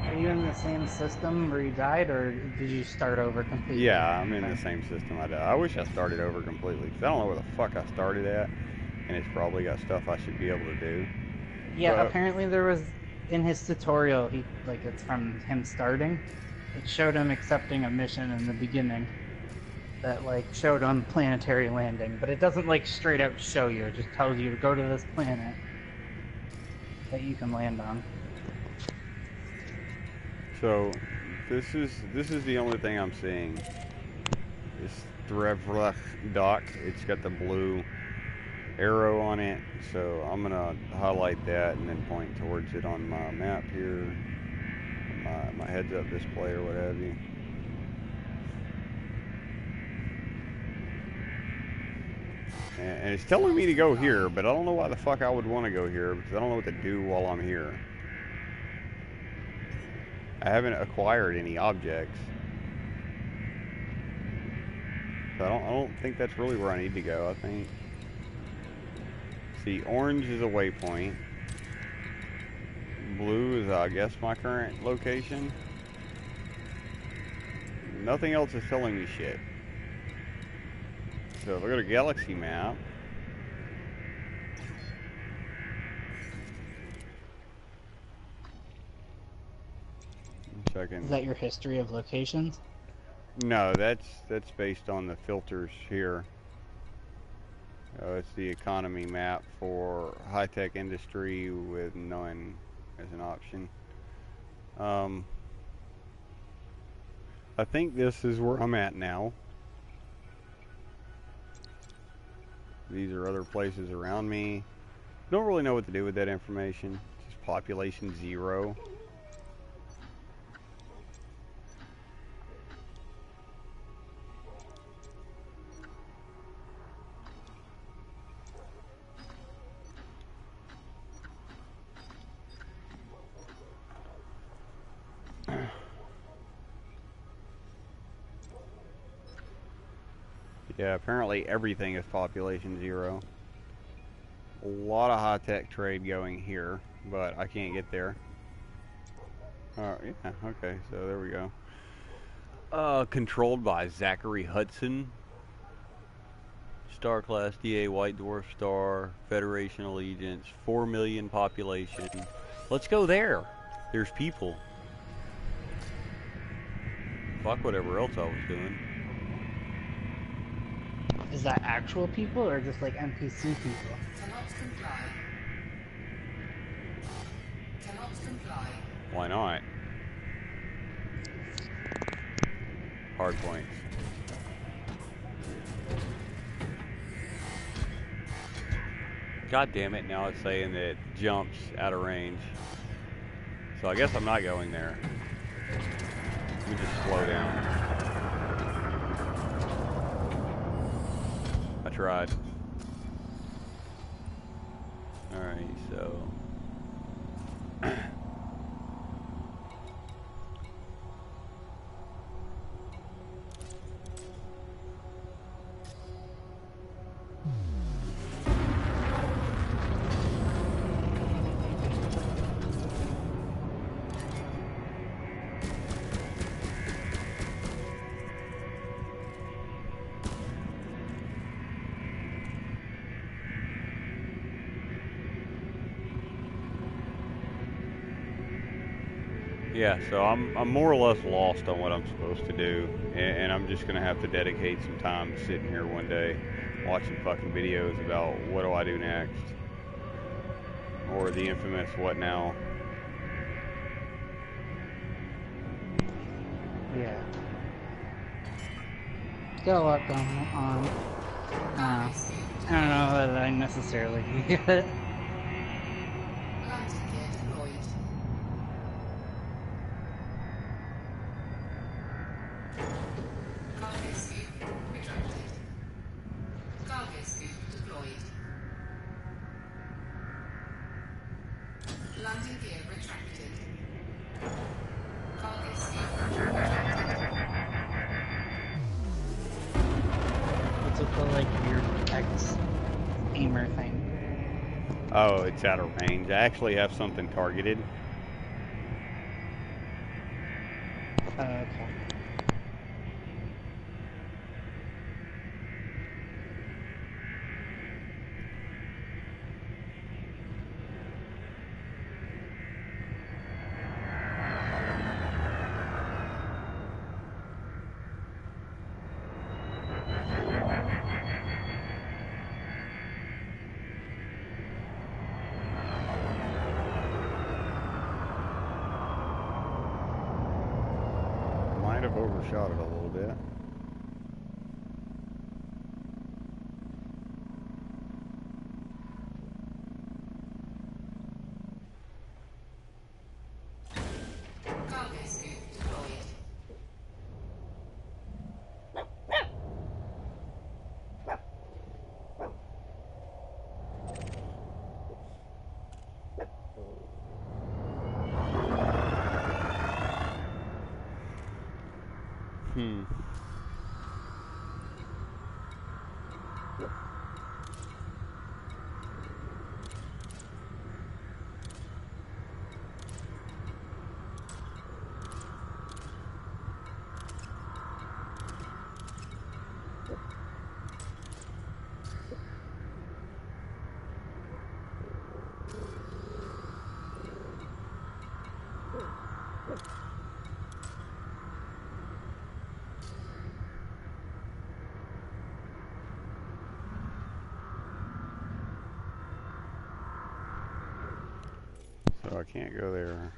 Are you in the same system where you died, or did you start over completely? Yeah, I'm in the same system I did. I wish I started over completely, because I don't know where the fuck I started at, and it's probably got stuff I should be able to do. Yeah, But- apparently there was, in his tutorial, it's from him starting. It showed him accepting a mission in the beginning that, showed him planetary landing, but it doesn't, straight out show you. It just tells you to go to this planet that you can land on. So, this is the only thing I'm seeing. This Drevlach dock. It's got the blue arrow on it, so I'm gonna highlight that and then point towards it on my map here, my heads-up display or what have you. And it's telling me to go here, but I don't know why the fuck I would want to go here, because I don't know what to do while I'm here. I haven't acquired any objects. So I don't think that's really where I need to go, I think. See, orange is a waypoint. Blue is, I guess, my current location. Nothing else is telling me shit. So if I go to galaxy map. Is that your history of locations? No, that's based on the filters here. It's the economy map for high-tech industry with none as an option. I think this is where I'm at now. These are other places around me. Don't really know what to do with that information. Just population 0. Yeah, apparently everything is population 0. A lot of high-tech trade going here, but I can't get there. Yeah, okay, so there we go. Controlled by Zachary Hudson. Star Class DA White Dwarf Star, Federation Allegiance, 4 million population. Let's go there. There's people. Fuck whatever else I was doing. Is that actual people or just like NPC people? Cannot comply. Cannot comply. Why not? Hard points. God damn it, now it's saying that it jumps out of range. So I guess I'm not going there. Let me just slow down. I tried. Alright, so... Yeah, so I'm more or less lost on what I'm supposed to do, and I'm just gonna have to dedicate some time sitting here one day, watching fucking videos about what do I do next, or the infamous what now. Yeah. Got a lot going on. I don't know that I necessarily get it. Landing gear deployed. Cargo scoop retracted. Cargo scoop deployed. Landing gear retracted. Cargo scoop retracted. What's with the like weird X aimer thing? Oh, it's out of range. I actually have something targeted. Okay. Might have overshot it a little bit. Cargo scoop deployed. Hmm. So I can't go there.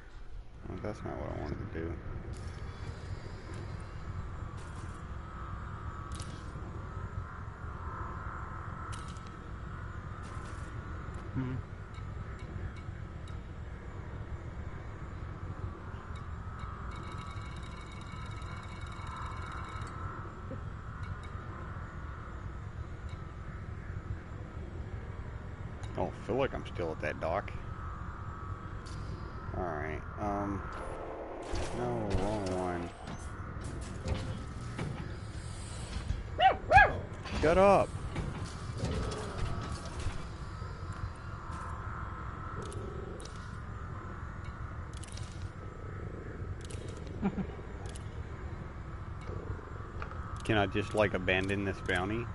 Well, that's not what I wanted to do. Hmm. I don't feel like I'm still at that dock. Alright, no, wrong one. Shut up! Can I just, like, abandon this bounty?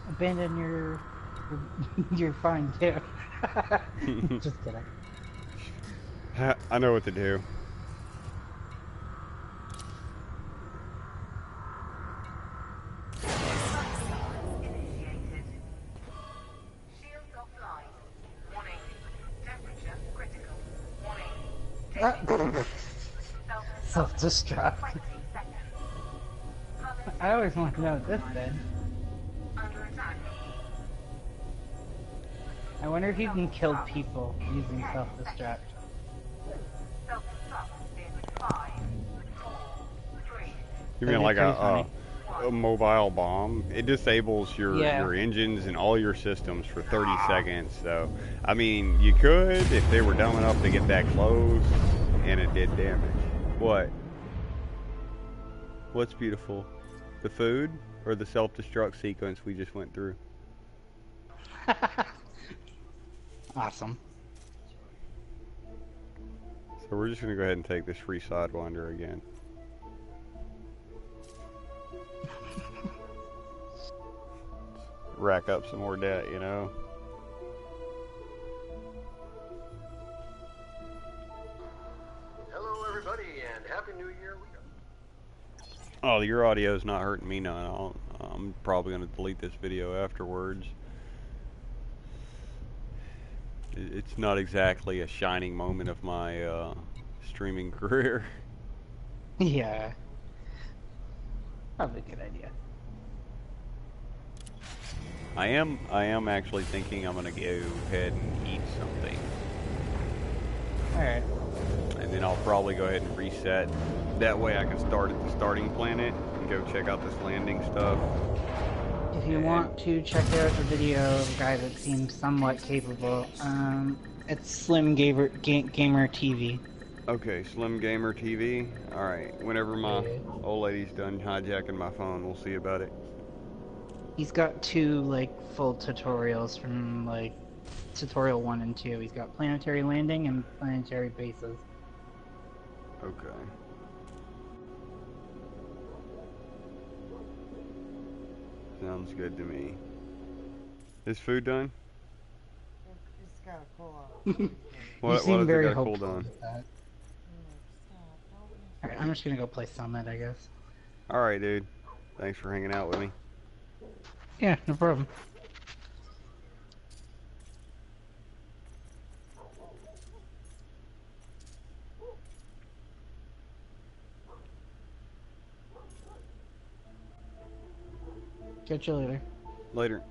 Abandon your... You're fine, too. Just kidding. I know what to do. Self-destruct. I always want to know what this did. I wonder if you can kill people using self-destruct. You That'd mean be like pretty a funny. mobile bomb? It disables Yeah. your engines and all your systems for 30 seconds. So, I mean, you could if they were dumb enough to get that close, and it did damage. What? What's beautiful? The food or the self-destruct sequence we just went through? Awesome. So we're just gonna go ahead and take this free sidewinder again. Rack up some more debt, you know? Hello, everybody, and Happy New Year. Oh, your audio's not hurting me none. I'm probably gonna delete this video afterwards. It's not exactly a shining moment of my streaming career. Yeah. Probably a good idea. I am actually thinking I'm gonna go ahead and eat something. Alright. And then I'll probably go ahead and reset. That way I can start at the starting planet and go check out this landing stuff. If you want to check out the video of a guy that seems somewhat capable, it's Slim Gamer TV. Okay, Slim Gamer TV. Alright, whenever my old lady's done hijacking my phone, we'll see about it. He's got two, like, full tutorials from, like, tutorial 1 and 2. He's got planetary landing and planetary bases. Okay. Sounds good to me. Is food done? It's gotta cool off. What seem has it very got to cool hopeful down? with that. Alright, I'm just gonna go play Summit, I guess. Alright, dude. Thanks for hanging out with me. Yeah, no problem. Catch you later. Later.